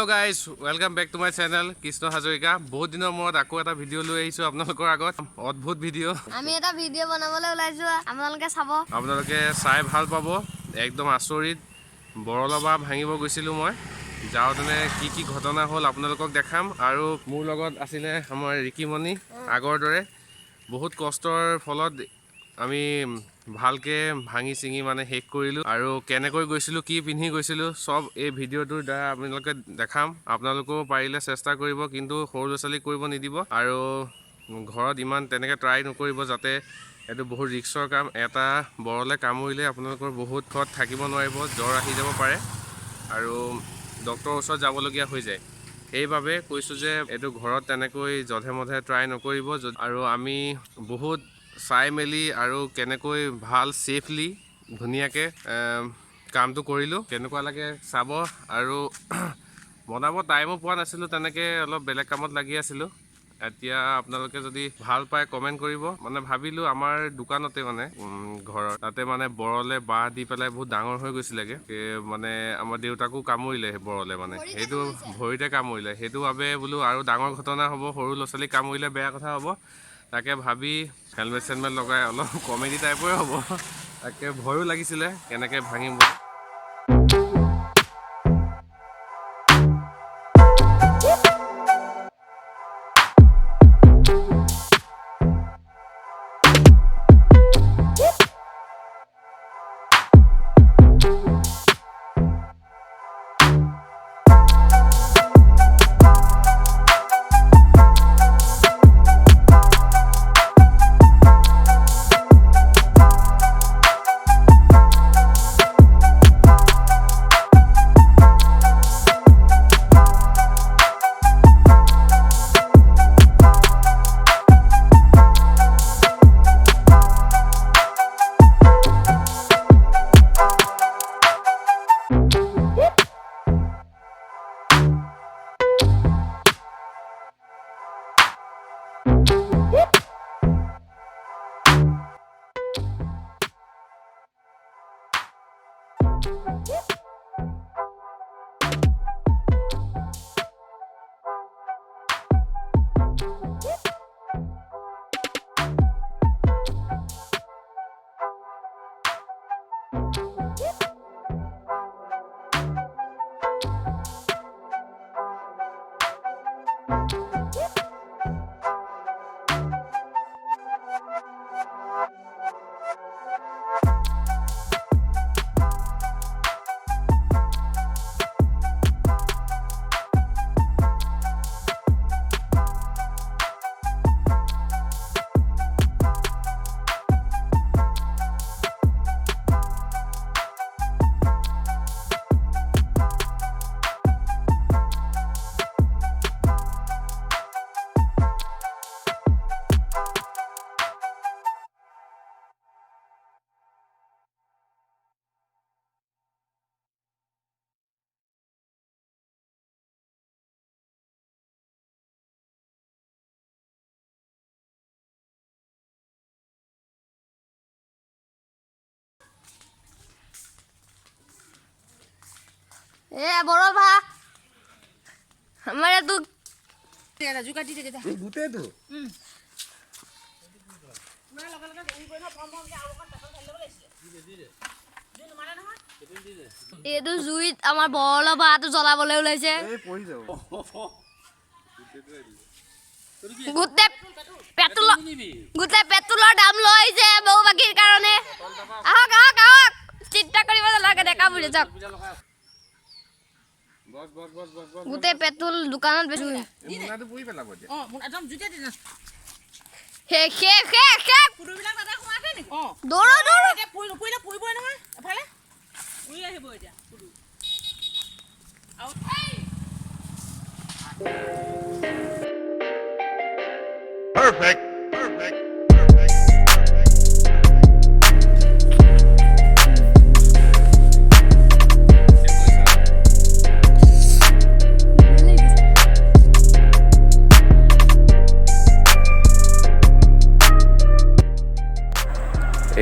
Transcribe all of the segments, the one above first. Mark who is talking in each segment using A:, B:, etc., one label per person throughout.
A: Hello guys, welcome back to my channel KRISHNA Hazarika. বহুত দিনৰ মূৰত আকৌ এটা ভিডিও লৈ আহিছো আপোনালোকৰ আগত অদ্ভুত ভিডিও
B: আমি এটা ভিডিও বনাবলৈ ওলাইছো আপোনালোকে চাব
A: আপোনালোকে চাই ভাল পাব একদম আচৰিত বৰলবা ভাঙিব গৈছিলো মই যাওঁতেনে কি ঘটনা হ'ল আপোনালোকক দেখাম আৰু মোৰ লগত আছিল আমাৰ ৰিকিমণি আগৰ দৰে বহুত কষ্টৰ ফলত আমি ভালকে ভাঙি চিঙি মানে হেক কৰিলো আৰু কেনেকৈ গৈছিলো কি পিন্ধি গৈছিলো সব এই ভিডিওটোৰ দ্বাৰা আপোনালোকে দেখাম আপোনালোকো পাৰিলে চেষ্টা কৰিব কিন্তু সৰু ল'ছালী কৰিব নিদিব আৰু ঘৰত ইমান তেনেকৈ ট্ৰাই নকৰিব যাতে এটো বহুত ৰিস্কৰ কাম এটা বৰলে কামুৰিলে আপোনালোকৰ বহুত ঘৰত থাকিব নোৱাৰিব জ্বৰ আহি যাব পাৰে আৰু ডক্টৰৰ ওচৰত যাবলগীয়া হৈ যায় এইভাবে কৈছো যে এটো ঘৰত তেনেকৈ জধে মধে ট্ৰাই নকৰিব আৰু আমি বহুত চাই মেলি আৰু কেনেকৈ ভাল সেফলি ধুনিয়াকে কামটো কৰিলো কেনেকুৱা লাগে চাব আৰু বনাব টাইমো পোৱা নাছিলো তেনেকৈ অলপ বেলেগ কামত লাগি আছিলো এতিয়া আপোনালোকে যদি ভাল পায় কমেন্ট কৰিব মানে ভাবিলো আমাৰ দোকানতে মানে ঘৰৰ তাতে মানে বৰলে বাহ দি পেলাই বহুত ডাঙৰ হৈ গৈছিলেগে মানে আমাৰ দেউতাকো কামুৰিলে বৰলে মানে হেতু ভৰিতে কামুৰিলে হেতু বাবে বোলো আৰু ডাঙৰ ঘটনা হ'ব সৰু ল'ছালী কামুৰিলে বেয়া কথা হ'ব তাকে ভাবি হেলমেট সেলমেট লগাই অলপ কমেডি টাইপৰে হ'ব তাকে ভয়ো লাগিছিলে কেনেকৈ ভাঙিম
B: এ বড় ভা আমারে তো
C: রাজু কাটি দে দে
D: গুতে তো
C: পুরা লগা লগা দেই কই না ফর্ম ফর্ম কে আলোকন পেট্রোল ঢালি লব লাগিছিল দিলে দিলে জুন মারে না কেদিন দিলে
B: এটো জুইত আমাৰ বড়ল ভাটো জ্বলাবলৈ ওলাইছে
D: এই পৰি যাব
B: গুতে পেট্ৰলৰ দাম লৈছে বহু বাকিৰ কাৰণে আহক আহক আহক চিন্তা কৰিব নালাগে দেখা বুজি যাওক
A: বস
B: গুতে পেট্ৰল দোকানত বেচো
A: মুনাটো পুৰি পেলাব দিয়া
C: মুন একদম জুতে দি না
B: হে
C: পুৰুবিলাক দাদা খোৱা আছে নি
B: দৌৰ
C: এতিয়া পুৰিলে পুৰিবই নহয় এফালে পুৰি আহিব এতিয়া পুৰু আউ
D: perfect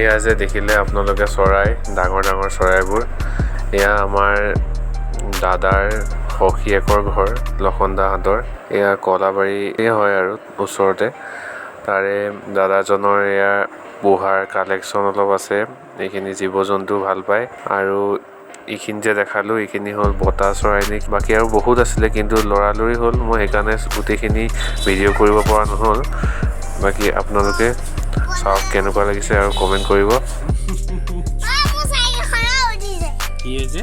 A: এয়া যে দেখিলে আপোনালোকে চৰাই ডাঙৰ ডাঙৰ চৰাইবোৰ এয়া আমাৰ দাদাৰ সখীয়েকৰ ঘৰ লখনদাহঁতৰ এয়া কলাবাৰী হয় আৰু ওচৰতে তাৰে দাদাজনৰ এয়া বুহাৰ কালেকশ্যন অলপ আছে এইখিনি জীৱ জন্তু ভাল পায় আৰু এইখিনি যে দেখালোঁ এইখিনি হ'ল বতা চৰাই নেকি বাকী আৰু বহুত আছিলে কিন্তু লৰালৰি হ'ল মই সেইকাৰণে গোটেইখিনি ভিডিঅ' কৰিব পৰা নহ'ল বাকী আপোনালোকে চাওক কেনেকুৱা লাগিছে আৰু কমেণ্ট কৰিব কি হৈছে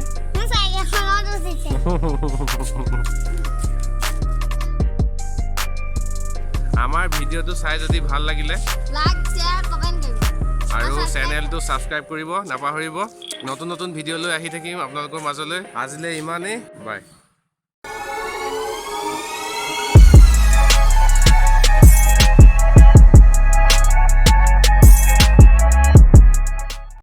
A: আমাৰ ভিডিঅ'টো চাই যদি ভাল লাগিলে
B: লাইক শেয়াৰ কমেন্ট কৰিব
A: আৰু চেনেলটো ছাবস্ক্ৰাইব কৰিব নাপাহৰিব নতুন নতুন ভিডিঅ' লৈ আহি থাকিম আপোনালোকৰ মাজলৈ আজিলৈ ইমানেই বাই